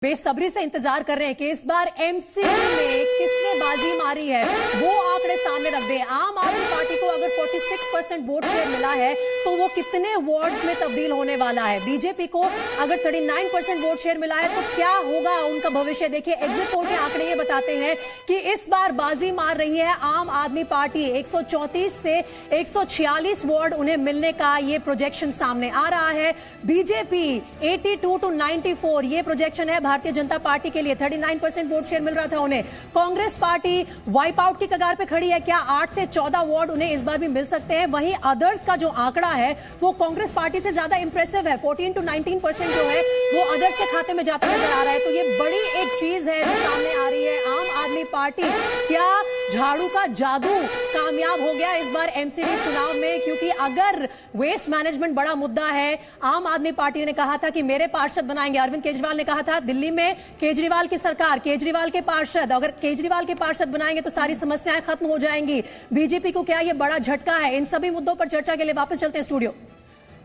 बेसब्री से इंतजार कर रहे हैं कि इस बार एमसीडी में किसने बाजी मारी है, वो आंकड़े सामने रख दें। आम आदमी पार्टी को अगर 46% वोट शेयर मिला है तो वो कितने वार्ड्स में तब्दील होने वाला है। बीजेपी को अगर 39% वोट शेयर मिला है तो क्या होगा उनका भविष्य। देखिए, एग्जिट पोल के आंकड़े ये बताते हैं कि इस बार बाजी मार रही है आम आदमी पार्टी। 134 से 146 वार्ड उन्हें मिलने का ये प्रोजेक्शन सामने आ रहा है। बीजेपी 82 to 94 ये प्रोजेक्शन है भारतीय जनता पार्टी के लिए। 39% वोट शेयर मिल रहा था उन्हें। कांग्रेस पार्टी वाइप आउट की कगार पे खड़ी है। क्या 8 से 14 वार्ड उन्हें इस बार भी मिल सकते हैं। वहीं अदर्स का जो आंकड़ा है वो कांग्रेस पार्टी से ज्यादा इंप्रेसिव है। 14 to 19% जो है वो अदर्स के खाते में जाता नजर आ रहा है। तो ये बड़ी एक चीज है जो सामने आ रही है। आम आदमी पार्टी क्या झाड़ू का जादू कामयाब हो गया इस बार एमसीडी चुनाव में। क्योंकि अगर वेस्ट मैनेजमेंट बड़ा मुद्दा है, आम आदमी पार्टी ने कहा था कि मेरे पार्षद बनाएंगे। अरविंद केजरीवाल ने कहा था दिल्ली में केजरीवाल की सरकार, केजरीवाल के पार्षद, अगर केजरीवाल के पार्षद बनाएंगे तो सारी समस्याएं खत्म हो जाएंगी। बीजेपी को क्या यह बड़ा झटका है। इन सभी मुद्दों पर चर्चा के लिए वापस चलते हैं स्टूडियो।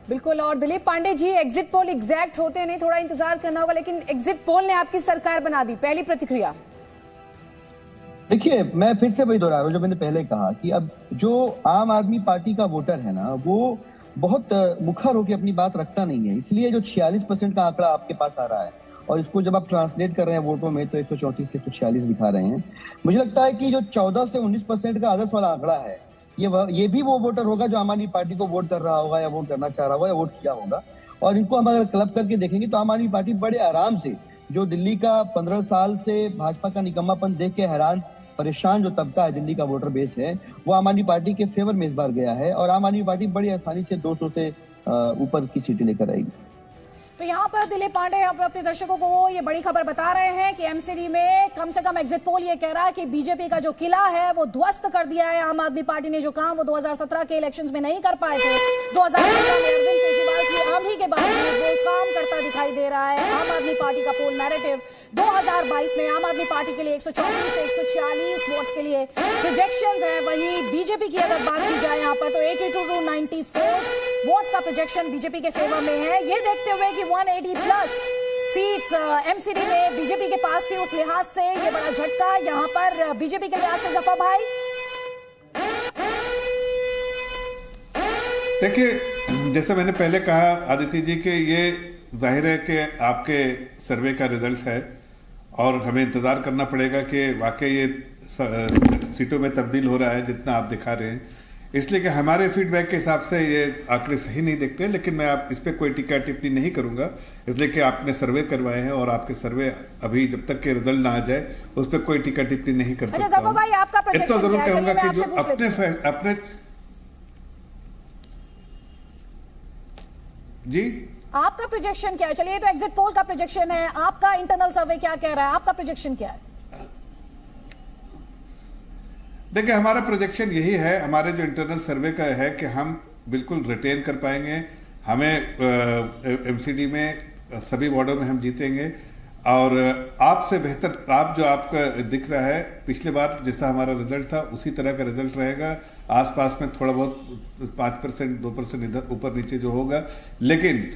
बिल्कुल। और Dilip Pandey ji, exit poll exact होते नहीं, थोड़ा इंतजार करना होगा, लेकिन एग्जिट पोल ने आपकी सरकार बना दी। पहली प्रतिक्रिया। देखिए, मैं फिर से वही दोहरा रहा हूं जो मैंने पहले कहा कि अब जो आम आदमी पार्टी का वोटर है ना, वो बहुत मुखर होकर अपनी बात रखता नहीं है। इसलिए जो 46% का आंकड़ा आपके पास आ रहा है और इसको जब आप ट्रांसलेट कर रहे हैं वोटों में तो 134 से 146 दिखा रहे हैं। मुझे लगता है कि जो 14 से 19% का अदर्स वाला आंकड़ा है, ये भी वो वोटर होगा जो आम आदमी पार्टी को वोट कर रहा होगा या वोट करना चाह रहा होगा या वोट किया होगा। और इनको हम अगर क्लब करके देखेंगे तो आम आदमी पार्टी बड़े आराम से, जो दिल्ली का 15 साल से भाजपा का निकम्मापन देख के हैरान परेशान जो तबका है, दिल्ली का वोटर बेस है, वो आम आदमी पार्टी के फेवर में इस बार गया है और आम आदमी पार्टी बड़ी आसानी से 200 से ऊपर की सीटें लेकर आएगी। तो यहाँ पर दिलीप पांडे यहाँ पर अपने दर्शकों को ये बड़ी खबर बता रहे हैं कि एमसीडी में कम से कम एग्जिट पोल ये कह रहा है कि बीजेपी का जो किला है वो ध्वस्त कर दिया है आम आदमी पार्टी ने। जो काम वो 2017 के इलेक्शंस में नहीं कर पाए थे, 2017 में अरविंद केजरीवाल की आंधी के बाद वो काम करता दिखाई दे रहा है। आम आदमी पार्टी का पोल नैरेटिव 2022 में आम आदमी पार्टी के लिए 134 से 146 वोट्स के लिए प्रोजेक्शंस है। वहीं बीजेपी की अगर बात की जाए यहाँ पर तो 82 to 94 वोट्स का प्रोजेक्शन बीजेपी के फेवर में है। ये देखते हुए कि 180 प्लस सीट्स एमसीडी में बीजेपी के पास थी, उस लिहाज से ये बड़ा झटका यहाँ पर बीजेपी के लिहाज से। जफर भाई, देखिए, जैसे मैंने पहले कहा आदित्य जी कि ये जाहिर है कि आपके सर्वे का रिजल्ट है और हमें इंतजार करना पड़ेगा कि वाकई ये सीटों में तब्दील हो रहा है जितना आप दिखा रहे हैं। इसलिए कि हमारे फीडबैक के हिसाब से ये आंकड़े सही नहीं दिखते, लेकिन मैं आप इस पे कोई टीका टिप्पणी नहीं करूंगा, इसलिए कि आपने सर्वे करवाए हैं और आपके सर्वे अभी जब तक के रिजल्ट ना आ जाए उस पर कोई टीका टिप्पणी नहीं कर सकता। जफर भाई, आपका प्रोजेक्शन इतना जरूर क्या है? कहूंगा कि चलिए, जो अपने जी, आपका प्रोजेक्शन क्या है? चलिए, तो एग्जिट पोल का प्रोजेक्शन है, आपका इंटरनल सर्वे क्या कह रहा है? आपका प्रोजेक्शन क्या है? देखिए, हमारा प्रोजेक्शन यही है, हमारे जो इंटरनल सर्वे का है कि हम बिल्कुल रिटेन कर पाएंगे। हमें एमसीडी में सभी वार्डों में हम जीतेंगे और आपसे बेहतर जो आपका दिख रहा है, पिछले बार जैसा हमारा रिजल्ट था उसी तरह का रिजल्ट रहेगा। आसपास में थोड़ा बहुत 5% 2% इधर ऊपर नीचे जो होगा, लेकिन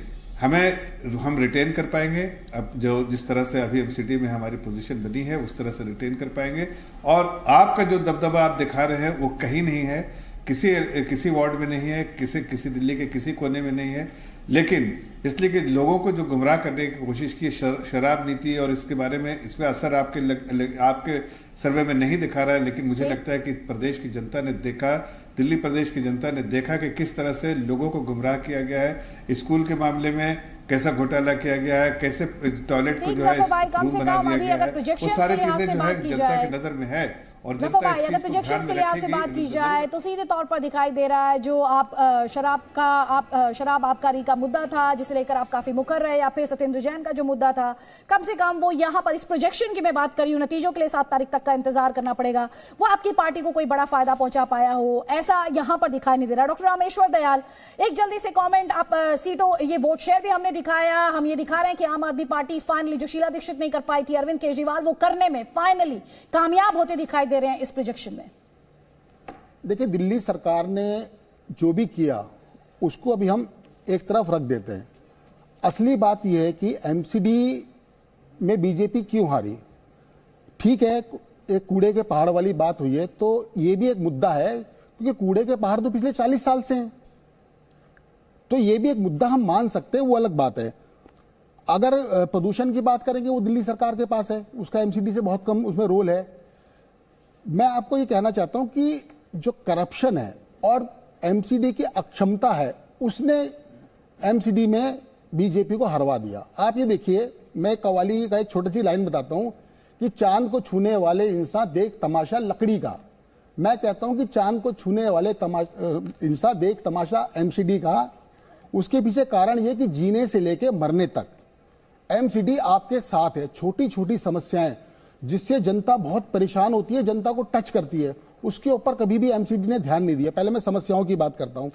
हम रिटेन कर पाएंगे। अब जो जिस तरह से अभी एमसीडी में हमारी पोजीशन बनी है उस तरह से रिटेन कर पाएंगे। और आपका जो दबदबा आप दिखा रहे हैं वो कहीं नहीं है, किसी वार्ड में नहीं है, किसी दिल्ली के किसी कोने में नहीं है, लेकिन इसलिए कि लोगों को जो गुमराह करने की कोशिश की शराब नीति और इसके बारे में, इसमें असर आपके सर्वे में नहीं दिखा रहा है। लेकिन मुझे लगता है कि प्रदेश की जनता ने देखा, दिल्ली प्रदेश की जनता ने देखा कि किस तरह से लोगों को गुमराह किया गया है। स्कूल के मामले में कैसा घोटाला किया गया है, कैसे टॉयलेट को जो है रूम बना दिया गया है, वो सारी चीजें जो है जनता की नजर में है। और अगर प्रोजेक्शंस के लिहाज से बात की जाए तो सीधे तौर पर दिखाई दे रहा है जो आप शराब आबकारी का मुद्दा था जिसे लेकर आप काफी मुखर रहे, या फिर सत्येंद्र जैन का जो मुद्दा था, कम से कम वो यहाँ पर इस प्रोजेक्शन की मैं बात कर रही हूँ, नतीजों के लिए 7 तारीख तक का इंतजार करना पड़ेगा, वो आपकी पार्टी को कोई बड़ा फायदा पहुंचा पाया हो, ऐसा यहाँ पर दिखाई नहीं दे रहा। डॉक्टर रामेश्वर दयाल, एक जल्दी से कॉमेंट। आप सीटों, ये वोट शेयर भी हमने दिखाया, हम ये दिखा रहे हैं कि आम आदमी पार्टी फाइनली जो शीला दीक्षित नहीं कर पाई थी, अरविंद केजरीवाल, वो करने में फाइनली कामयाब होते दिखाई दे रहे हैं इस प्रोजेक्शन में। देखिए, दिल्ली सरकार ने जो भी किया उसको अभी हम एक तरफ रख देते हैं। असली बात यह है कि एमसीडी में बीजेपी क्यों हारी? ठीक है, एक कूड़े के पहाड़ वाली बात हुई है, तो ये भी एक मुद्दा है, क्योंकि कूड़े के पहाड़ तो पिछले 40 साल से हैं, तो ये भी एक मुद्दा हम मान सकते हैं, वो अलग बात है। अगर प्रदूषण की बात करेंगे, वो दिल्ली सरकार के पास है, उसका एमसीडी से बहुत कम उसमें रोल है। मैं आपको ये कहना चाहता हूं कि जो करप्शन है और एमसीडी की अक्षमता है, उसने एमसीडी में बीजेपी को हरवा दिया। आप ये देखिए, मैं कव्वाली का एक छोटी सी लाइन बताता हूं कि चांद को छूने वाले इंसान देख तमाशा लकड़ी का। मैं कहता हूं कि चांद को छूने वाले इंसान देख तमाशा एमसीडी का। उसके पीछे कारण यह कि जीने से लेकर मरने तक एमसीडी आपके साथ है। छोटी छोटी समस्याएं जिससे जनता बहुत परेशान होती है, जनता को टच करती है, उसके ऊपर कभी भी एमसीडी ने ध्यान नहीं दिया। पहले मैं समस्याओं की बात करता हूं।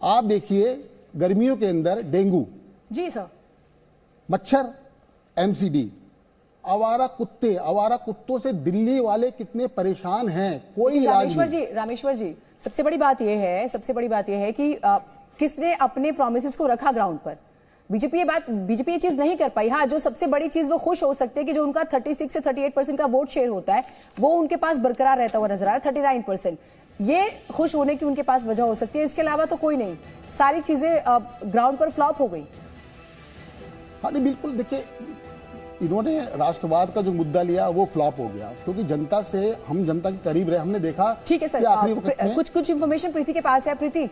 आप देखिए, गर्मियों के अंदर डेंगू, जी सर, मच्छर, एमसीडी, आवारा कुत्तों से दिल्ली वाले कितने परेशान हैं, कोई इलाज नहीं। रामेश्वर जी, सबसे बड़ी बात यह है कि किसने अपने प्रोमिसेस को रखा ग्राउंड पर? बीजेपी ये चीज नहीं कर पाई। हाँ, जो सबसे बड़ी चीज वो खुश हो सकते हैं कि जो उनका 36 से 38% का वोट शेयर होता है, वो उनके पास बरकरार रहता हुआ नजर आ रहा है, 39%। ये खुश होने की उनके पास वजह हो सकती है, इसके अलावा तो कोई नहीं। सारी चीजें ग्राउंड पर फ्लॉप हो गई। हाँ नहीं, बिल्कुल। देखिए, इन्होंने राष्ट्रवाद का जो मुद्दा लिया वो फ्लॉप हो गया, क्योंकि जनता से, हम जनता के करीब रहे, हमने देखा। ठीक है सर, कुछ इंफॉर्मेशन प्रीति के पास है। प्रीति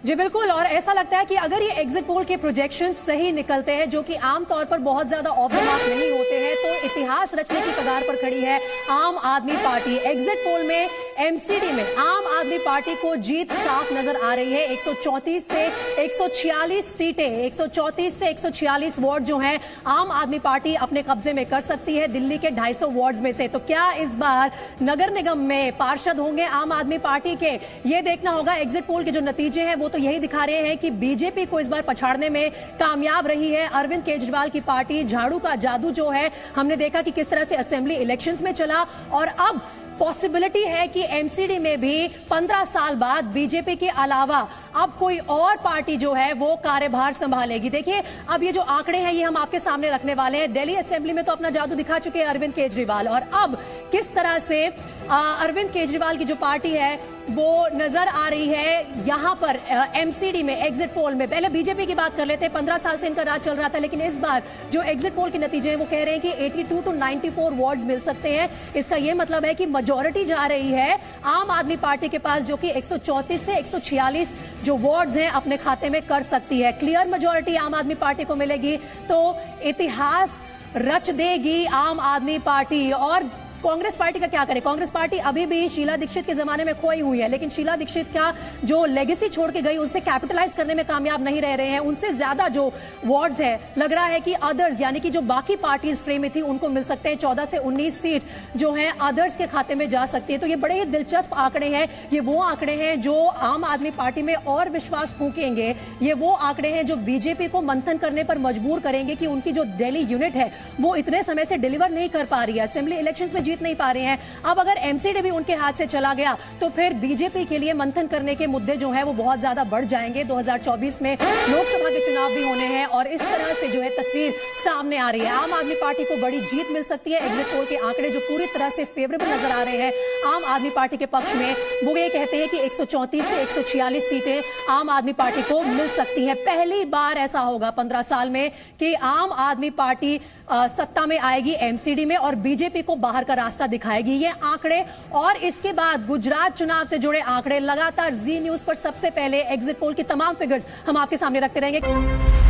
जी बिल्कुल, और ऐसा लगता है कि अगर ये एग्जिट पोल के प्रोजेक्शन सही निकलते हैं, जो कि आमतौर पर बहुत ज्यादा ऑफ द मार्क नहीं होते हैं, तो इतिहास रचने की कगार पर खड़ी है आम आदमी पार्टी। एग्जिट पोल में एमसीडी में आम आदमी पार्टी को जीत साफ नजर आ रही है। 134 से 146 सीटें, 134 से 146 वार्ड जो हैं, आम आदमी पार्टी अपने कब्जे में कर सकती है दिल्ली के 250 वार्ड्स में से। तो क्या इस बार नगर निगम में पार्षद होंगे आम आदमी पार्टी के? ये देखना होगा। एग्जिट पोल के जो नतीजे हैं वो तो यही दिखा रहे हैं कि बीजेपी को इस बार पछाड़ने में कामयाब रही है अरविंद केजरीवाल की पार्टी। झाड़ू का जादू जो है, हमने देखा कि किस तरह से असेंबली इलेक्शंस में चला, और अब पॉसिबिलिटी है कि एमसीडी में भी 15 साल बाद बीजेपी के अलावा अब कोई और पार्टी जो है वो कार्यभार संभालेगी। देखिए, अब ये जो आंकड़े हैं ये हम आपके सामने रखने वाले हैं। दिल्ली असेंबली में तो अपना जादू दिखा चुके हैं अरविंद केजरीवाल, और अब किस तरह से अरविंद केजरीवाल की जो पार्टी है वो नजर आ रही है यहां पर एमसीडी में, एग्जिट पोल में। पहले बीजेपी की बात कर लेते हैं। 15 साल से इनका राज चल रहा था, लेकिन इस बार जो एग्जिट पोल के नतीजे हैं वो कह रहे हैं कि 82 to 94 वार्ड्स मिल सकते हैं। इसका यह मतलब है कि मेजॉरिटी जा रही है आम आदमी पार्टी के पास, जो कि 134 से 146 जो वार्ड्स हैं अपने खाते में कर सकती है। क्लियर मेजॉरिटी आम आदमी पार्टी को मिलेगी तो इतिहास रच देगी आम आदमी पार्टी। और कांग्रेस पार्टी का क्या करे? कांग्रेस पार्टी अभी भी शीला दीक्षित के जमाने में खोई हुई है, लेकिन शीला दीक्षित का जो लेगेसी छोड़ के गई उससे कैपिटलाइज करने में कामयाब नहीं रह रहे हैं। उनसे ज्यादा जो वार्ड्स है, लग रहा है कि अदर्स, यानी कि जो बाकी पार्टीज फ्रेम में थी, उनको मिल सकते हैं। 14 से 19 सीट जो है अदर्स के खाते में जा सकती है। तो ये बड़े ही दिलचस्प आंकड़े हैं। ये वो आंकड़े हैं जो आम आदमी पार्टी में और विश्वास फूकेंगे। ये वो आंकड़े हैं जो बीजेपी को मंथन करने पर मजबूर करेंगे कि उनकी जो दिल्ली यूनिट है वो इतने समय से डिलीवर नहीं कर पा रही है, असेंबली इलेक्शंस में जीत नहीं पा रहे हैं। अब अगर एमसीडी भी उनके हाथ से चला गया तो फिर बीजेपी के लिए मंथन करने के मुद्दे जो हैं वो बहुत ज्यादा बढ़ जाएंगे। 2024 में लोकसभा के चुनाव भी होने हैं, और इस तरह से जो है तस्वीर सामने आ रही है। आम आदमी पार्टी को बड़ी जीत मिल सकती है। एग्जिट पोल के आंकड़े जो पूरी तरह से फेवरेबल नजर आ रहे हैं आम आदमी पार्टी के पक्ष में, वो ये कहते हैं कि 134 से 146 सीटें आम आदमी पार्टी को मिल सकती है। पहली बार ऐसा होगा 15 साल में कि आम आदमी पार्टी सत्ता में आएगी एमसीडी में, और बीजेपी को बाहर का रास्ता दिखाएगी। ये आंकड़े और इसके बाद गुजरात चुनाव से जुड़े आंकड़े लगातार जी न्यूज पर सबसे पहले एग्जिट पोल की तमाम फिगर्स हम आपके सामने रखते रहेंगे।